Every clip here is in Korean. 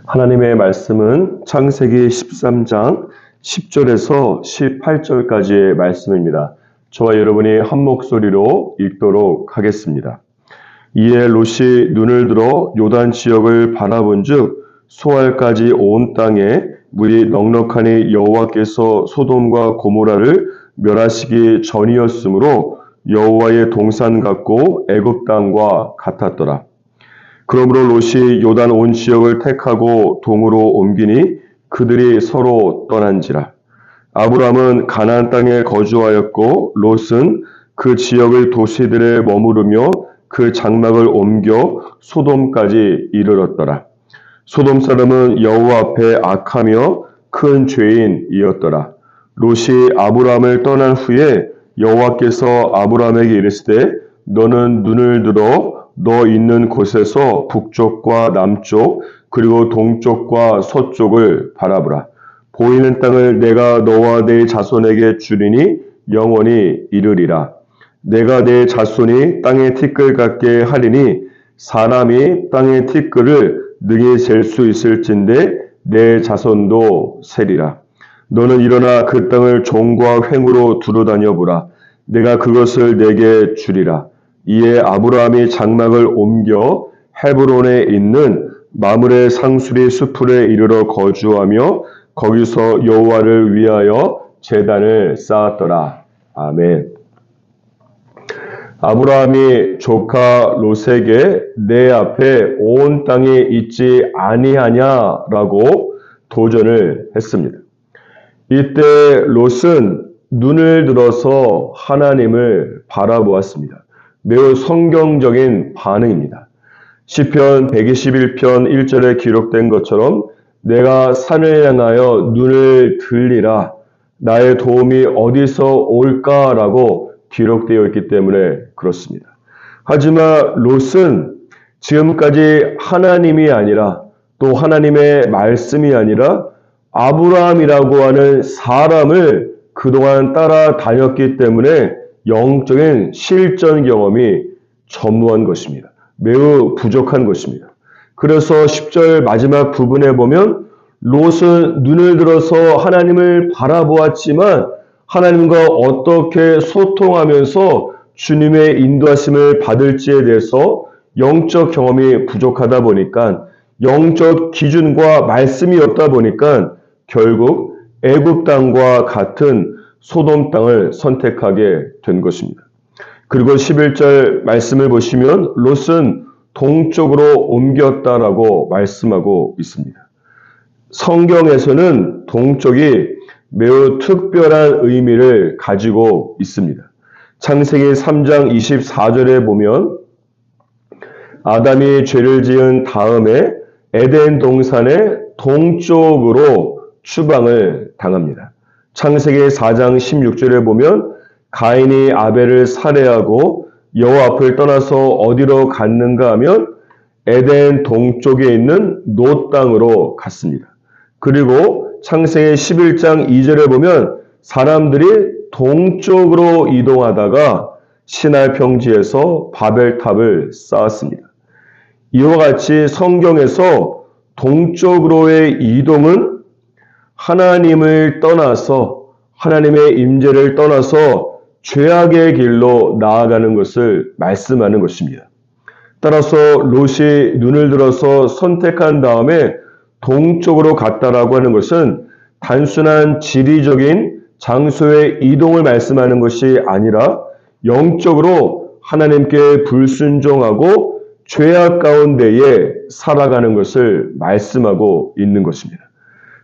하나님의 말씀은 창세기 13장 10절에서 18절까지의 말씀입니다. 저와 여러분이 한 목소리로 읽도록 하겠습니다. 이에 롯이 눈을 들어 요단 지역을 바라본즉 소알까지 온 땅에 물이 넉넉하니 여호와께서 소돔과 고모라를 멸하시기 전이었으므로 여호와의 동산 같고 애굽 땅과 같았더라. 그러므로 롯이 요단 온 지역을 택하고 동으로 옮기니 그들이 서로 떠난지라. 아브람은 가나안 땅에 거주하였고 롯은 그 지역의 도시들에 머무르며 그 장막을 옮겨 소돔까지 이르렀더라. 소돔 사람은 여호와 앞에 악하며 큰 죄인이었더라. 롯이 아브람을 떠난 후에 여호와께서 아브람에게 이르시되 너는 눈을 들어 너 있는 곳에서 북쪽과 남쪽 그리고 동쪽과 서쪽을 바라보라. 보이는 땅을 내가 너와 네 자손에게 주리니 영원히 이르리라. 내가 네 자손이 땅의 티끌 같게 하리니 사람이 땅의 티끌을 능히 잴 수 있을진데 내 자손도 세리라. 너는 일어나 그 땅을 종과 횡으로 두루다녀 보라. 내가 그것을 내게 주리라. 이에 아브라함이 장막을 옮겨 헤브론에 있는 마므레 상수리 수풀에 이르러 거주하며 거기서 여호와를 위하여 제단을 쌓았더라. 아멘. 아브라함이 조카 롯에게 내 앞에 온 땅이 있지 아니하냐라고 도전을 했습니다. 이때 롯은 눈을 들어서 하나님을 바라보았습니다. 매우 성경적인 반응입니다. 시편 121편 1절에 기록된 것처럼 내가 산을 향하여 눈을 들리라 나의 도움이 어디서 올까라고 기록되어 있기 때문에 그렇습니다. 하지만 롯은 지금까지 하나님이 아니라 또 하나님의 말씀이 아니라 아브라함이라고 하는 사람을 그동안 따라다녔기 때문에 영적인 실전 경험이 전무한 것입니다. 매우 부족한 것입니다. 그래서 10절 마지막 부분에 보면 롯은 눈을 들어서 하나님을 바라보았지만 하나님과 어떻게 소통하면서 주님의 인도하심을 받을지에 대해서 영적 경험이 부족하다 보니까 영적 기준과 말씀이 없다 보니까 결국 애굽 땅과 같은 소돔 땅을 선택하게 된 것입니다. 그리고 11절 말씀을 보시면 롯은 동쪽으로 옮겼다라고 말씀하고 있습니다. 성경에서는 동쪽이 매우 특별한 의미를 가지고 있습니다. 창세기 3장 24절에 보면 아담이 죄를 지은 다음에 에덴 동산의 동쪽으로 추방을 당합니다. 창세기 4장 16절에 보면 가인이 아벨을 살해하고 여호와 앞을 떠나서 어디로 갔는가 하면 에덴 동쪽에 있는 노 땅으로 갔습니다. 그리고 창세기 11장 2절에 보면 사람들이 동쪽으로 이동하다가 시날 평지에서 바벨탑을 쌓았습니다. 이와 같이 성경에서 동쪽으로의 이동은 하나님을 떠나서 하나님의 임재를 떠나서 죄악의 길로 나아가는 것을 말씀하는 것입니다. 따라서 롯이 눈을 들어서 선택한 다음에 동쪽으로 갔다라고 하는 것은 단순한 지리적인 장소의 이동을 말씀하는 것이 아니라 영적으로 하나님께 불순종하고 죄악 가운데에 살아가는 것을 말씀하고 있는 것입니다.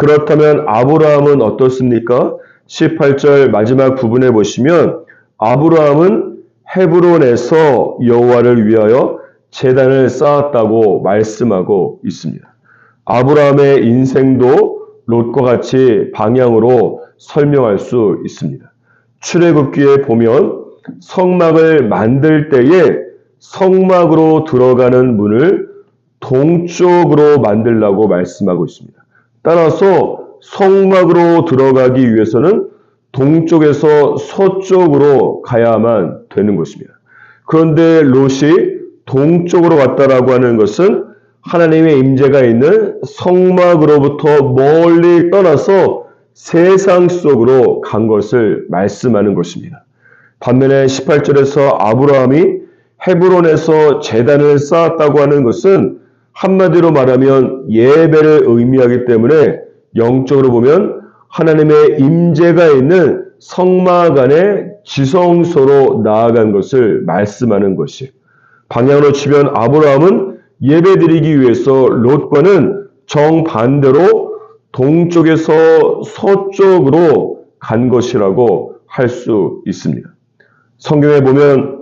그렇다면 아브라함은 어떻습니까? 18절 마지막 부분에 보시면 아브라함은 헤브론에서 여호와를 위하여 제단을 쌓았다고 말씀하고 있습니다. 아브라함의 인생도 롯과 같이 방향으로 설명할 수 있습니다. 출애굽기에 보면 성막을 만들 때에 성막으로 들어가는 문을 동쪽으로 만들라고 말씀하고 있습니다. 따라서 성막으로 들어가기 위해서는 동쪽에서 서쪽으로 가야만 되는 것입니다. 그런데 롯이 동쪽으로 갔다라고 하는 것은 하나님의 임재가 있는 성막으로부터 멀리 떠나서 세상 속으로 간 것을 말씀하는 것입니다. 반면에 18절에서 아브라함이 헤브론에서 제단을 쌓았다고 하는 것은 한마디로 말하면 예배를 의미하기 때문에 영적으로 보면 하나님의 임재가 있는 성막 안에 지성소로 나아간 것을 말씀하는 것이, 방향으로 치면 아브라함은 예배드리기 위해서 롯과는 정반대로 동쪽에서 서쪽으로 간 것이라고 할 수 있습니다. 성경에 보면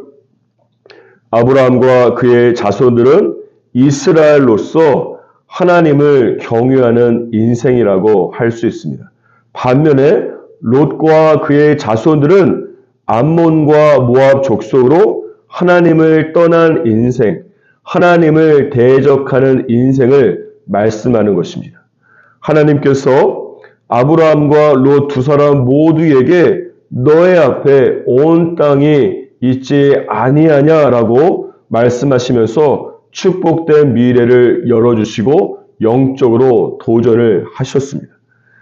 아브라함과 그의 자손들은 이스라엘로서 하나님을 경외하는 인생이라고 할 수 있습니다. 반면에 롯과 그의 자손들은 암몬과 모압 족속으로 하나님을 떠난 인생, 하나님을 대적하는 인생을 말씀하는 것입니다. 하나님께서 아브라함과 롯 두 사람 모두에게 너의 앞에 온 땅이 있지 아니하냐라고 말씀하시면서 축복된 미래를 열어주시고 영적으로 도전을 하셨습니다.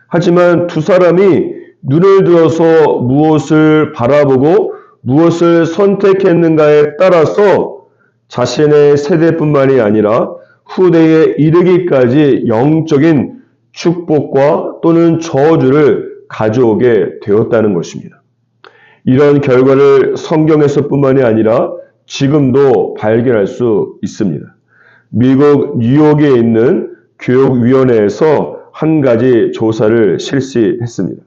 하지만 두 사람이 눈을 들어서 무엇을 바라보고 무엇을 선택했는가에 따라서 자신의 세대뿐만이 아니라 후대에 이르기까지 영적인 축복과 또는 저주를 가져오게 되었다는 것입니다. 이런 결과를 성경에서뿐만이 아니라 지금도 발견할 수 있습니다. 미국 뉴욕에 있는 교육위원회에서 한 가지 조사를 실시했습니다.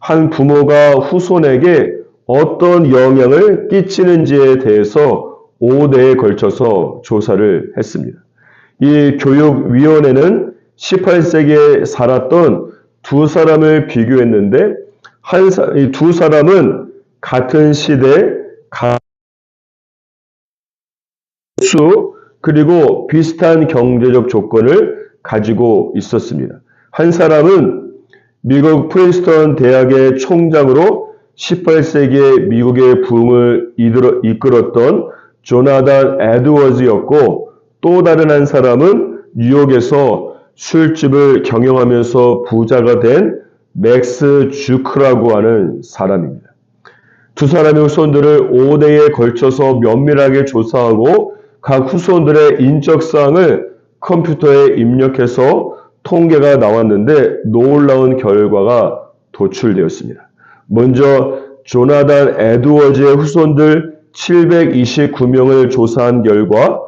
한 부모가 후손에게 어떤 영향을 끼치는지에 대해서 5대에 걸쳐서 조사를 했습니다. 이 교육위원회는 18세기에 살았던 두 사람을 비교했는데 이 두 사람은 같은 시대, 수 그리고 비슷한 경제적 조건을 가지고 있었습니다. 한 사람은 미국 프린스턴 대학의 총장으로 18세기에 미국의 부흥을 이끌었던 조나단 에드워즈였고, 또 다른 한 사람은 뉴욕에서 술집을 경영하면서 부자가 된 맥스 주크라고 하는 사람입니다. 두 사람의 후손들을 5대에 걸쳐서 면밀하게 조사하고 각 후손들의 인적사항을 컴퓨터에 입력해서 통계가 나왔는데 놀라운 결과가 도출되었습니다. 먼저 조나단 에드워즈의 후손들 729명을 조사한 결과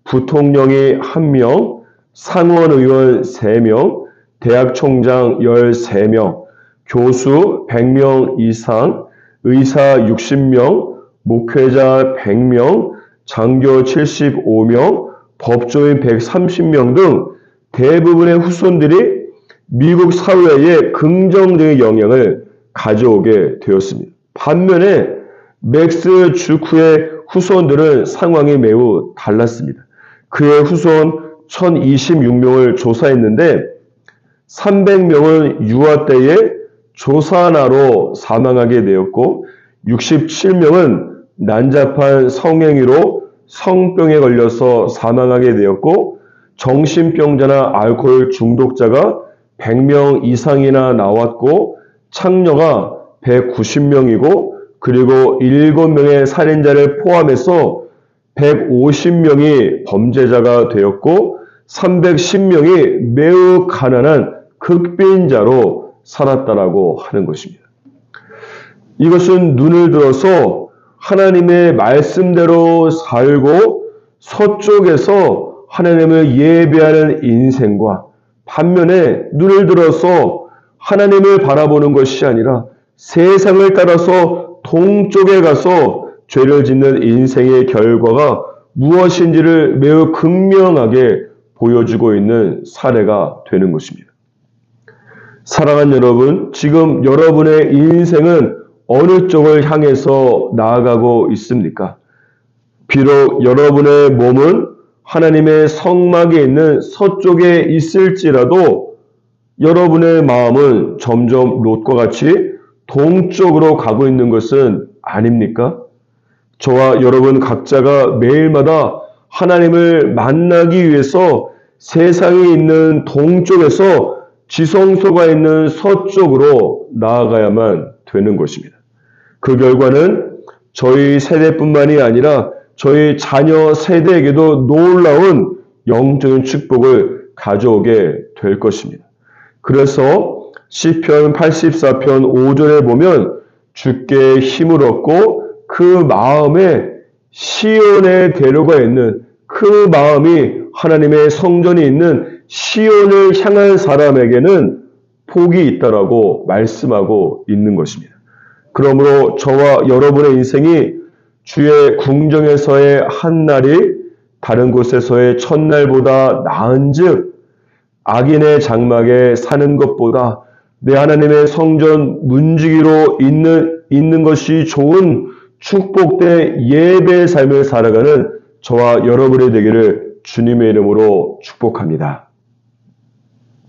부통령이 1명, 상원의원 3명, 대학총장 13명, 교수 100명 이상, 의사 60명, 목회자 100명, 장교 75명, 법조인 130명 등 대부분의 후손들이 미국 사회에 긍정적인 영향을 가져오게 되었습니다. 반면에 맥스 주크의 후손들은 상황이 매우 달랐습니다. 그의 후손 1026명을 조사했는데 300명은 유아 때에 조산아로 사망하게 되었고 67명은 난잡한 성행위로 성병에 걸려서 사망하게 되었고 정신병자나 알코올 중독자가 100명 이상이나 나왔고 창녀가 190명이고 그리고 7명의 살인자를 포함해서 150명이 범죄자가 되었고 310명이 매우 가난한 극빈자로 살았다라고 하는 것입니다. 이것은 눈을 들어서 하나님의 말씀대로 살고 서쪽에서 하나님을 예배하는 인생과 반면에 눈을 들어서 하나님을 바라보는 것이 아니라 세상을 따라서 동쪽에 가서 죄를 짓는 인생의 결과가 무엇인지를 매우 극명하게 보여주고 있는 사례가 되는 것입니다. 사랑하는 여러분, 지금 여러분의 인생은 어느 쪽을 향해서 나아가고 있습니까? 비록 여러분의 몸은 하나님의 성막에 있는 서쪽에 있을지라도 여러분의 마음은 점점 롯과 같이 동쪽으로 가고 있는 것은 아닙니까? 저와 여러분 각자가 매일마다 하나님을 만나기 위해서 세상이 있는 동쪽에서 지성소가 있는 서쪽으로 나아가야만 되는 것입니다. 그 결과는 저희 세대뿐만이 아니라 저희 자녀 세대에게도 놀라운 영적인 축복을 가져오게 될 것입니다. 그래서 시편 84편 5절에 보면 주께 힘을 얻고 그 마음에 시온의 대로가 있는 그 마음이 하나님의 성전이 있는 시온을 향한 사람에게는 복이 있다라고 말씀하고 있는 것입니다. 그러므로 저와 여러분의 인생이 주의 궁정에서의 한 날이 다른 곳에서의 첫날보다 나은즉 악인의 장막에 사는 것보다 내 하나님의 성전 문지기로 있는 것이 좋은 축복된 예배의 삶을 살아가는 저와 여러분이 되기를 주님의 이름으로 축복합니다.